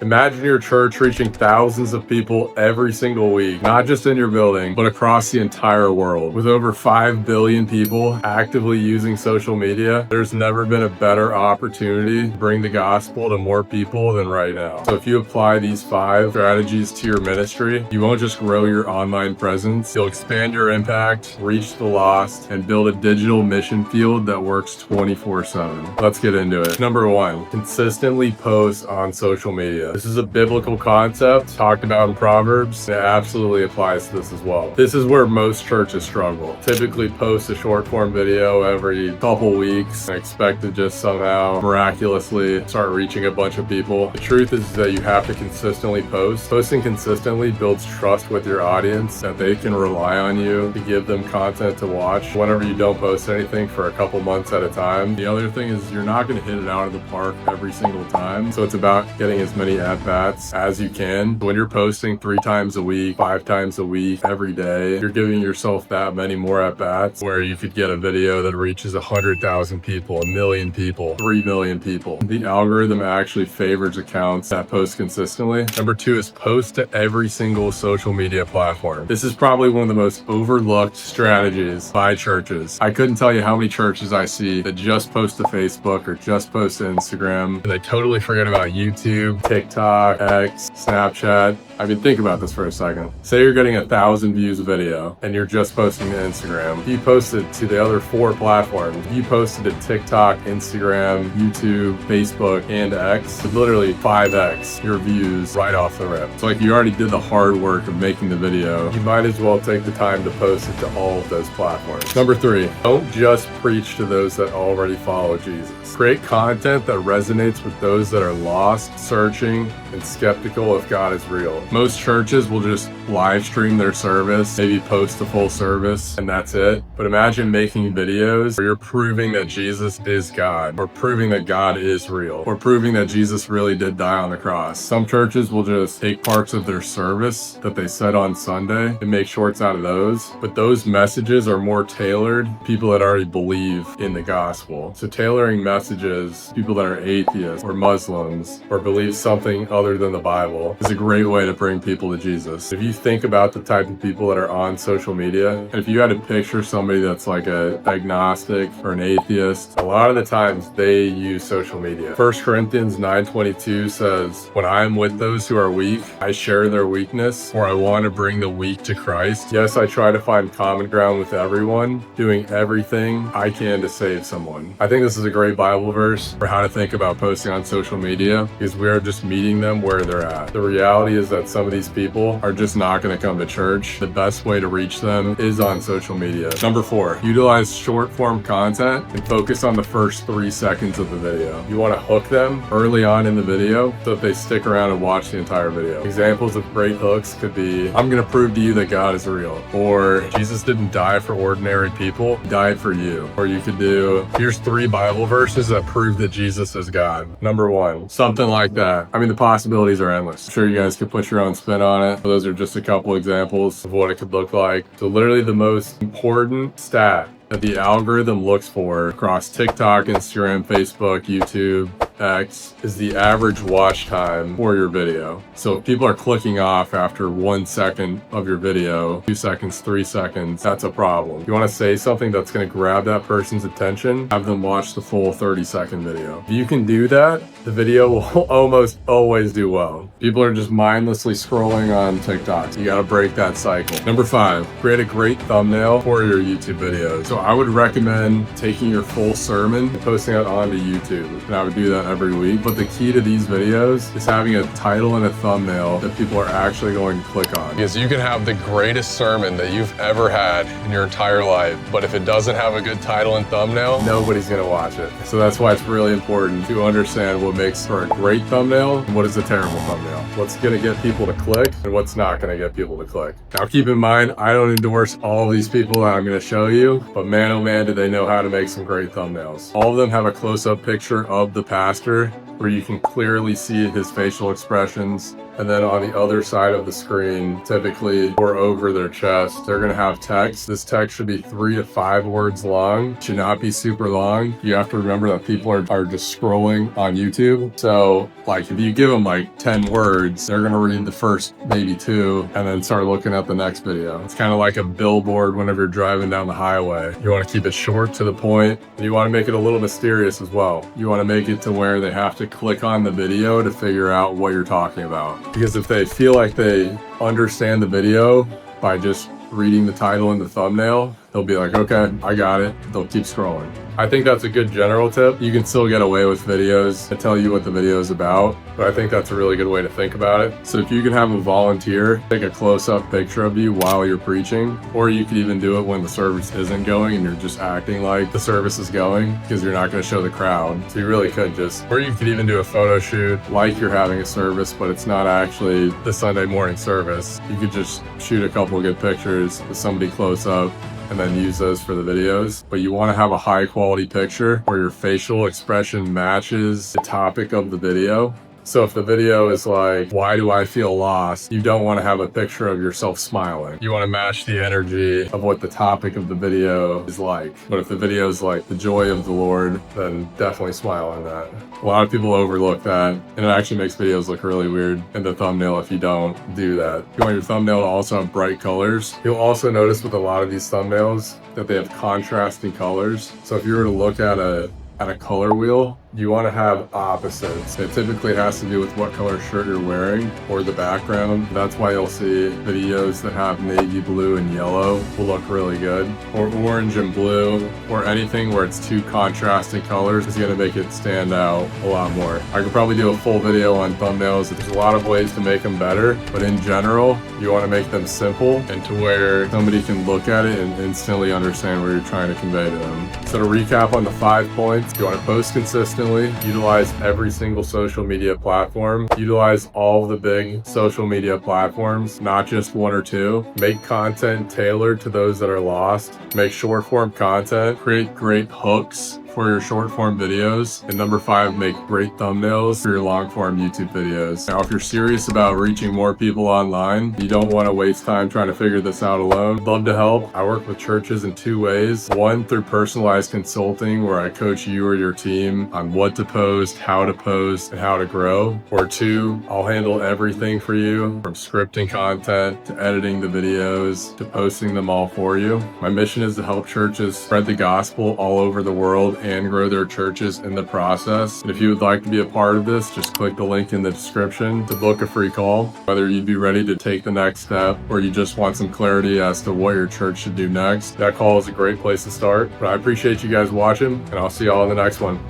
Imagine your church reaching thousands of people every single week, not just in your building, but across the entire world. With over 5 billion people actively using social media, there's never been a better opportunity to bring the gospel to more people than right now. So if you apply these 5 strategies to your ministry, you won't just grow your online presence, you'll expand your impact, reach the lost, and build a digital mission field that works 24/7. Let's get into it. Number 1, consistently post on social media. This is a biblical concept talked about in Proverbs. It absolutely applies to this as well. This is where most churches struggle. Typically post a short form video every couple weeks and expect to just somehow miraculously start reaching a bunch of people. The truth is that you have to consistently post. Posting consistently builds trust with your audience, that they can rely on you to give them content to watch whenever you don't post anything for a couple months at a time. The other thing is you're not going to hit it out of the park every single time. So it's about getting as many at-bats as you can. When you're posting 3 times a week, 5 times a week, every day, you're giving yourself that many more at-bats where you could get a video that reaches 100,000 people, 1 million people, 3 million people. The algorithm actually favors accounts that post consistently. Number 2 is post to every single social media platform. This is probably one of the most overlooked strategies by churches. I couldn't tell you how many churches I see that just post to Facebook or just post to Instagram, and they totally forget about YouTube, TikTok, X, Snapchat. I mean, think about this for a second. Say you're getting 1,000 views a video and you're just posting to Instagram. If you posted to the other 4 platforms, you posted to TikTok, Instagram, YouTube, Facebook, and X, it's literally 5x your views right off the rip. It's like you already did the hard work of making the video. You might as well take the time to post it to all of those platforms. Number 3, don't just preach to those that already follow Jesus. Create content that resonates with those that are lost, searching, and skeptical if God is real. Most churches will just live stream their service, maybe post a full service, and that's it. But imagine making videos where you're proving that Jesus is God, or proving that God is real, or proving that Jesus really did die on the cross. Some churches will just take parts of their service that they said on Sunday and make shorts out of those. But those messages are more tailored to people that already believe in the gospel. So tailoring messages, people that are atheists or Muslims or believe something other than the Bible, is a great way to bring people to Jesus. If you think about the type of people that are on social media, and if you had to picture somebody that's like a agnostic or an atheist, a lot of the times they use social media. 1 Corinthians 9:22 says, "When I am with those who are weak, I share their weakness, for I want to bring the weak to Christ. Yes, I try to find common ground with everyone, doing everything I can to save someone." I think this is a great Bible verse for how to think about posting on social media, because we are just meeting them where they're at. The reality is that some of these people are just not going to come to church. The best way to reach them is on social media. Number 4, utilize short form content and focus on the first 3 seconds of the video. You want to hook them early on in the video so that they stick around and watch the entire video. Examples of great hooks could be, "I'm going to prove to you that God is real," or "Jesus didn't die for ordinary people, he died for you." Or you could do, "Here's 3 Bible verses that prove that Jesus is God." Number 1, something like that. I mean, the possibilities are endless. I'm sure you guys could put your own spin on it. Those are just a couple examples of what it could look like. So literally the most important stat that the algorithm looks for across TikTok, Instagram, Facebook, YouTube, X is the average watch time for your video. So if people are clicking off after 1 second of your video, 2 seconds, 3 seconds, that's a problem. You want to say something that's going to grab that person's attention, have them watch the full 30-second video. If you can do that, the video will almost always do well. People are just mindlessly scrolling on TikTok. You got to break that cycle. Number 5, create a great thumbnail for your YouTube videos. So I would recommend taking your full sermon and posting it onto YouTube. And I would do that every week. But the key to these videos is having a title and a thumbnail that people are actually going to click on. Because you can have the greatest sermon that you've ever had in your entire life, but if it doesn't have a good title and thumbnail, nobody's going to watch it. So that's why it's really important to understand what makes for a great thumbnail and what is a terrible thumbnail. What's going to get people to click and what's not going to get people to click. Now keep in mind, I don't endorse all of these people that I'm going to show you, but man, oh man, do they know how to make some great thumbnails. All of them have a close-up picture of the pastor where you can clearly see his facial expressions. And then on the other side of the screen, typically or over their chest, they're gonna have text. This text should be 3 to 5 words long. It should not be super long. You have to remember that people are just scrolling on YouTube. So like if you give them like 10 words, they're gonna read the first maybe 2 and then start looking at the next video. It's kind of like a billboard whenever you're driving down the highway. You wanna keep it short to the point. And you wanna make it a little mysterious as well. You wanna make it to where they have to click on the video to figure out what you're talking about. Because if they feel like they understand the video by just reading the title and the thumbnail, they'll be like, okay, I got it. They'll keep scrolling. I think that's a good general tip. You can still get away with videos that tell you what the video is about, but I think that's a really good way to think about it. So if you can have a volunteer take a close-up picture of you while you're preaching, or you could even do it when the service isn't going and you're just acting like the service is going because you're not going to show the crowd. So you really could just, or you could even do a photo shoot like you're having a service, but it's not actually the Sunday morning service. You could just shoot a couple of good pictures with somebody close up and then use those for the videos. But you want to have a high quality picture where your facial expression matches the topic of the video. So if the video is like, why do I feel lost? You don't want to have a picture of yourself smiling. You want to match the energy of what the topic of the video is like. But if the video is like the joy of the Lord, then definitely smile on that. A lot of people overlook that, and it actually makes videos look really weird in the thumbnail if you don't do that. You want your thumbnail to also have bright colors. You'll also notice with a lot of these thumbnails that they have contrasting colors. So if you were to look at a color wheel, you want to have opposites. It typically has to do with what color shirt you're wearing or the background. That's why you'll see videos that have navy blue and yellow will look really good, or orange and blue, or anything where it's two contrasting colors is going to make it stand out a lot more. I could probably do a full video on thumbnails. There's a lot of ways to make them better, but in general, you want to make them simple and to where somebody can look at it and instantly understand what you're trying to convey to them. So to recap on the 5 points, you want to post consistently, utilize every single social media platform, utilize all the big social media platforms, not just 1 or 2. Make content tailored to those that are lost. Make short form content, create great hooks for your short form videos. And number 5, make great thumbnails for your long form YouTube videos. Now, if you're serious about reaching more people online, you don't want to waste time trying to figure this out alone. I'd love to help. I work with churches in 2 ways. 1, through personalized consulting, where I coach you or your team on what to post, how to post, and how to grow. Or 2, I'll handle everything for you, from scripting content to editing the videos to posting them all for you. My mission is to help churches spread the gospel all over the world and grow their churches in the process. And if you would like to be a part of this, just click the link in the description to book a free call. Whether you'd be ready to take the next step or you just want some clarity as to what your church should do next, that call is a great place to start. But I appreciate you guys watching, and I'll see y'all in the next one.